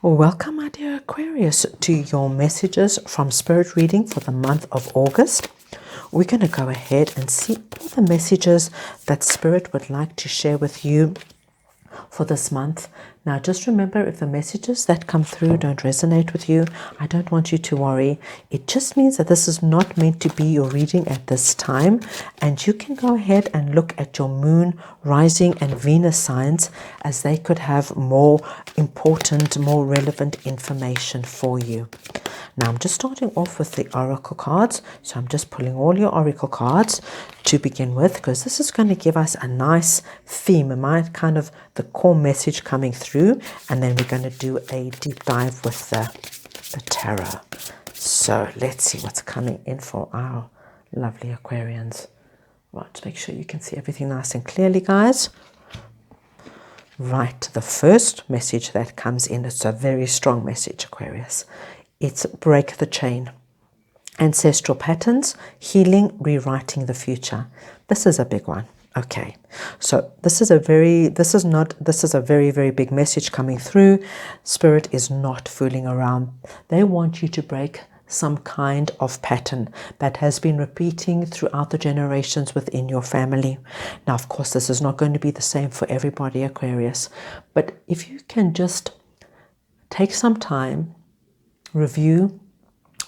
Welcome, my dear Aquarius, to your messages from Spirit Reading for the month of August. We're going to go ahead and see all the messages that Spirit would like to share with you for this month. Now, just remember, if the messages that come through don't resonate with you, I don't want you to worry. It just means that this is not meant to be your reading at this time, and you can go ahead and look at your moon, rising, and Venus signs, as they could have more important, more relevant information for you. Now, I'm just starting off with the oracle cards, so I'm just pulling all your oracle cards to begin with, because this is going to give us a nice theme, kind of the core message coming through, and then we're going to do a deep dive with the tarot. So let's see what's coming in for our lovely Aquarians. Right, make sure you can see everything nice and clearly, guys. Right, the first message that comes in, it's a very strong message, Aquarius. It's break the chain. Ancestral patterns, healing, rewriting the future. This is a big one. Okay, so this is a very, very big message coming through. Spirit is not fooling around. They want you to break some kind of pattern that has been repeating throughout the generations within your family. Now, of course, this is not going to be the same for everybody, Aquarius, but if you can just take some time, review,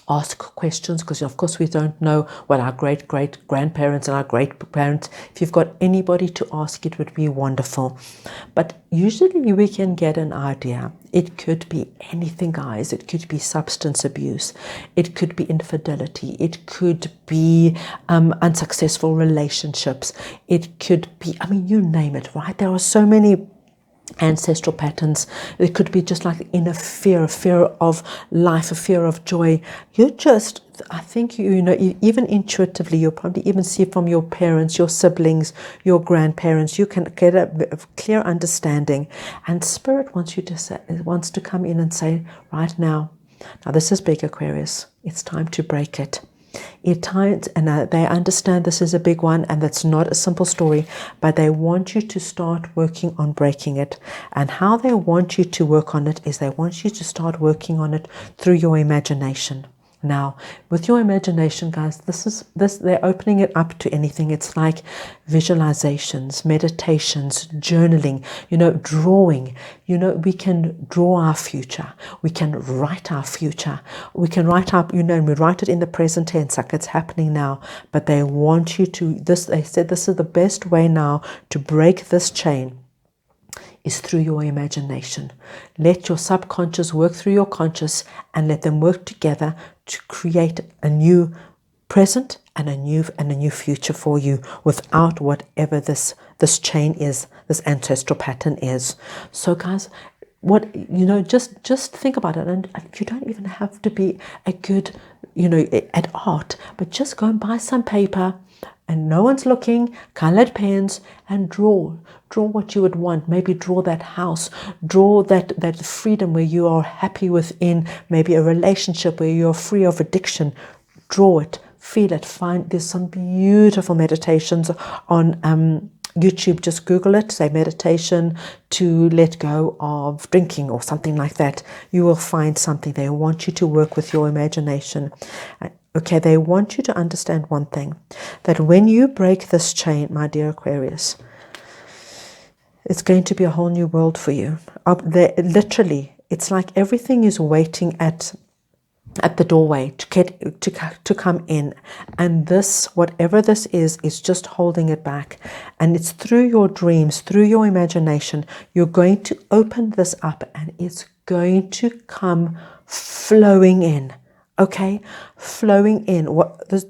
ask questions, because of course we don't know what our great-great-grandparents and our great-parents, if you've got anybody to ask, it would be wonderful. But usually we can get an idea. It could be anything, guys. It could be substance abuse. It could be infidelity. It could be unsuccessful relationships. It could be, I mean, you name it, right? There are so many ancestral patterns. It could be just like inner fear, a fear of life, a fear of joy. I think, you know, even intuitively, you'll probably even see from your parents, your siblings, your grandparents, you can get a clear understanding. And Spirit wants to come in and say, right now, this is big, Aquarius. It's time to break it. And they understand this is a big one, and that's not a simple story, but they want you to start working on breaking it. And how they want you to work on it is they want you to start working on it through your imagination. Now, with your imagination, guys, they're opening it up to anything. It's like visualizations, meditations, journaling, drawing. We can draw our future. We can write our future. We can write up, and we write it in the present tense, like it's happening now. But they want you to, they said this is the best way now to break this chain, is through your imagination. Let your subconscious work through your conscious, and let them work together to create a new present and a new future for you, without whatever this chain is, this ancestral pattern is. So, guys, just think about it, and you don't even have to be a good, at art, but just go and buy some paper, and no one's looking, colored pens, and draw what you would want. Maybe draw that house, draw that freedom where you are happy within, maybe a relationship where you're free of addiction. Draw it, feel it, there's some beautiful meditations on YouTube. Just Google it, say meditation to let go of drinking or something like that. You will find something. They want you to work with your imagination. Okay, they want you to understand one thing, that when you break this chain, my dear Aquarius, it's going to be a whole new world for you. Literally, it's like everything is waiting at the doorway to come in, and whatever this is just holding it back. And it's through your dreams, through your imagination, you're going to open this up, and it's going to come flowing in. Okay, flowing in.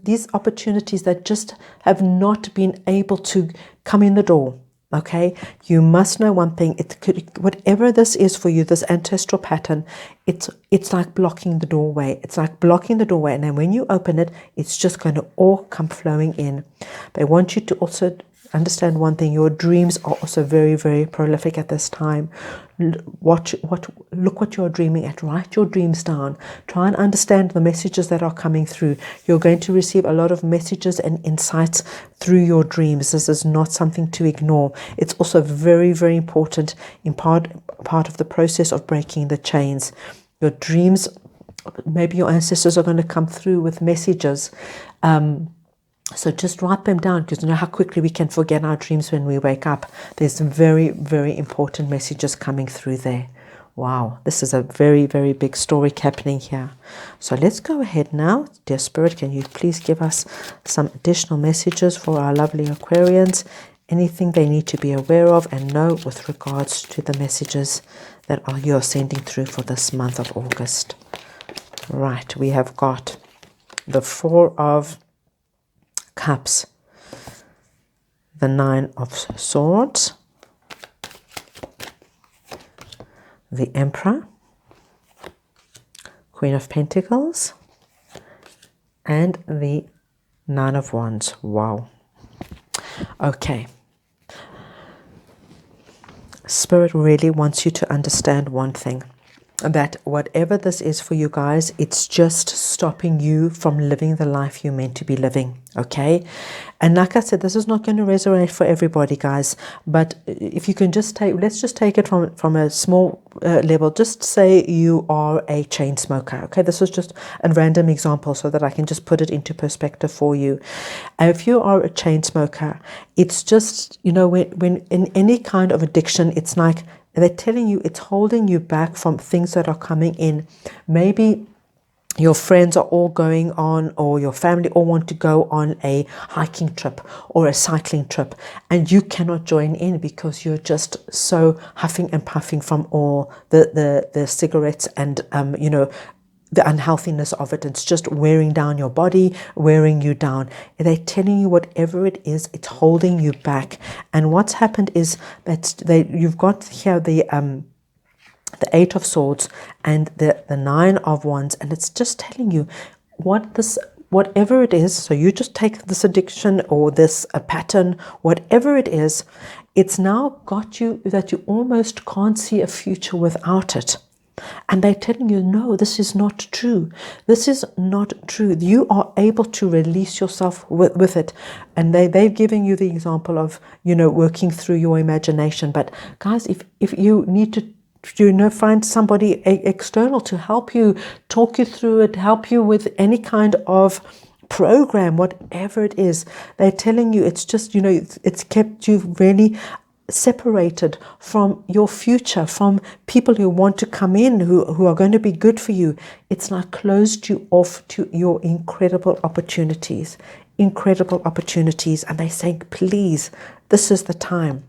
These opportunities that just have not been able to come in the door. Okay, you must know one thing. Whatever this is for you, this ancestral pattern, it's like blocking the doorway. It's like blocking the doorway, and then when you open it, it's just going to all come flowing in. They want you to also understand one thing. Your dreams are also very, very prolific at this time. Look what you're dreaming at. Write your dreams down. Try and understand the messages that are coming through. You're going to receive a lot of messages and insights through your dreams. This is not something to ignore. It's also very, very important in part of the process of breaking the chains. Your dreams, maybe your ancestors are going to come through with messages. So just write them down, because you know how quickly we can forget our dreams when we wake up. There's some very, very important messages coming through there. Wow, this is a very, very big story happening here. So let's go ahead now. Dear Spirit, can you please give us some additional messages for our lovely Aquarians? Anything they need to be aware of and know with regards to the messages that you're sending through for this month of August. Right, we have got the Four of Cups, the Nine of Swords, the Emperor, Queen of Pentacles, and the Nine of Wands. Wow. Okay. Spirit really wants you to understand one thing, that whatever this is for you guys, it's just stopping you from living the life you're meant to be living, okay? And like I said, this is not going to resonate for everybody, guys, but if you can just let's just take it from a small level. Just say you are a chain smoker, okay? This is just a random example so that I can just put it into perspective for you. If you are a chain smoker, it's just, you know, when in any kind of addiction, it's like they're telling you it's holding you back from things that are coming in. Maybe your friends are all going on, or your family all want to go on a hiking trip or a cycling trip, and you cannot join in because you're just so huffing and puffing from all the cigarettes and you know, the unhealthiness of it. It's just wearing down your body, wearing you down. They're telling you whatever it is, it's holding you back. And what's happened is that you've got here the Eight of Swords and the Nine of Wands, and it's just telling you whatever it is. So you just take this addiction or this a pattern, whatever it is, it's now got you that you almost can't see a future without it. And they're telling you, no, this is not true. This is not true. You are able to release yourself with it. And they've given you the example of, you know, working through your imagination. But guys, if you need to, you know, find somebody external to help you, talk you through it, help you with any kind of program, whatever it is, they're telling you it's just, you know, it's kept you really separated from your future, from people who want to come in, who are going to be good for you. It's like closed you off to your incredible opportunities. And they say, please, this is the time.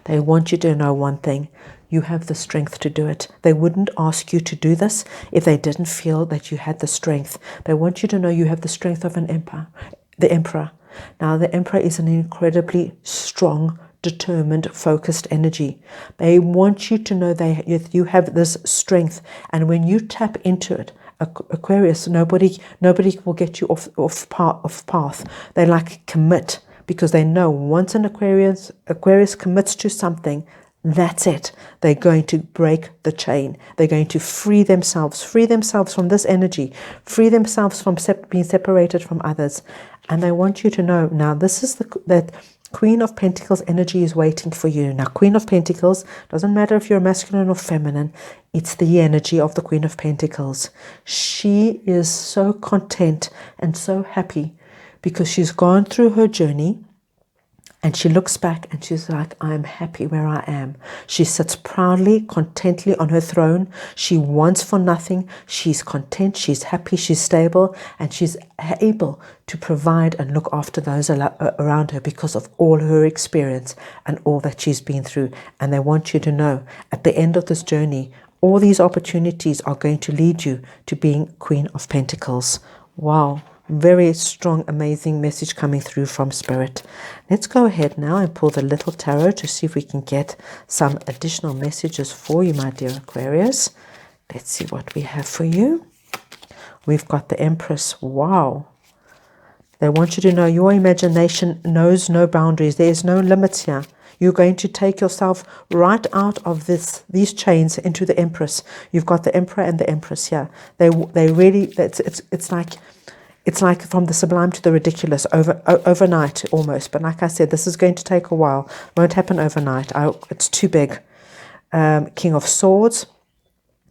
They want you to know one thing. You have the strength to do it. They wouldn't ask you to do this if they didn't feel that you had the strength. They want you to know you have the strength of the Emperor. Now, the Emperor is an incredibly strong, determined, focused energy. They want you to know you have this strength, and when you tap into it, Aquarius, nobody will get you off path. They like commit, because they know once an Aquarius commits to something, that's it. They're going to break the chain. They're going to free themselves from this energy, free themselves from being separated from others. And they want you to know, now this is that Queen of Pentacles energy is waiting for you. Now, Queen of Pentacles, doesn't matter if you're masculine or feminine, it's the energy of the Queen of Pentacles. She is so content and so happy because she's gone through her journey, and she looks back and she's like, I'm happy where I am. She sits proudly, contently on her throne. She wants for nothing. She's content, she's happy, she's stable, and she's able to provide and look after those around her because of all her experience and all that she's been through. And they want you to know, at the end of this journey, all these opportunities are going to lead you to being Queen of Pentacles. Wow. Very strong, amazing message coming through from Spirit. Let's go ahead now and pull the little tarot to see if we can get some additional messages for you, my dear Aquarius. Let's see what we have for you. We've got the Empress. Wow. They want you to know your imagination knows no boundaries. There is no limits here. You're going to take yourself right out of these chains into the Empress. You've got the Emperor and the Empress here. They really, it's like from the sublime to the ridiculous overnight almost. But like I said, this is going to take a while. It won't happen overnight. It's too big. King of Swords.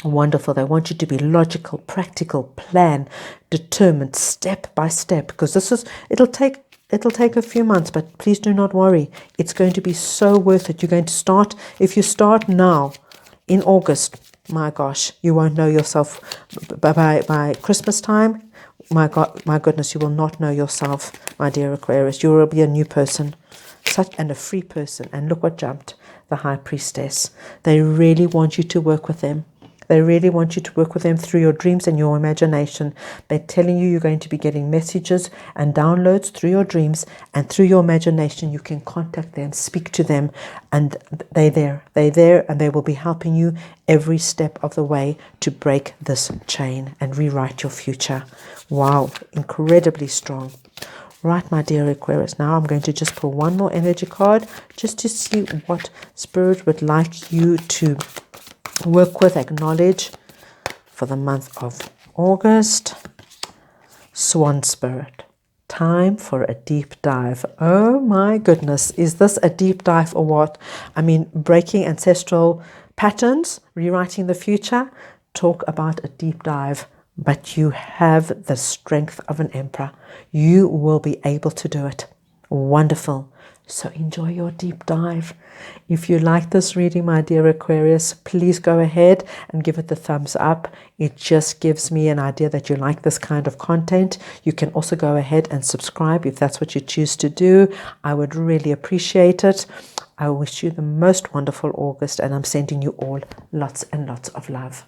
Wonderful. They want you to be logical, practical, plan, determined, step by step, because it'll take a few months, but please do not worry. It's going to be so worth it. You're going to start, if you start now in August, my gosh, you won't know yourself by Christmas time. My God, my goodness, you will not know yourself, my dear Aquarius. You will be a new person, and a free person. And look what jumped, the High Priestess. They really want you to work with them. They really want you to work with them through your dreams and your imagination. They're telling you you're going to be getting messages and downloads through your dreams and through your imagination. You can contact them, speak to them, and they're there. They're there, and they will be helping you every step of the way to break this chain and rewrite your future. Wow, incredibly strong. Right, my dear Aquarius, now I'm going to just pull one more energy card just to see what Spirit would like you to work with, acknowledge for the month of August. Swan Spirit, time for a deep dive. Oh my goodness, is this a deep dive or what? I mean, breaking ancestral patterns, rewriting the future. Talk about a deep dive. But you have the strength of an emperor. You will be able to do it. Wonderful. So enjoy your deep dive. If you like this reading, my dear Aquarius, please go ahead and give it the thumbs up. It just gives me an idea that you like this kind of content. You can also go ahead and subscribe if that's what you choose to do. I would really appreciate it. I wish you the most wonderful August, and I'm sending you all lots and lots of love.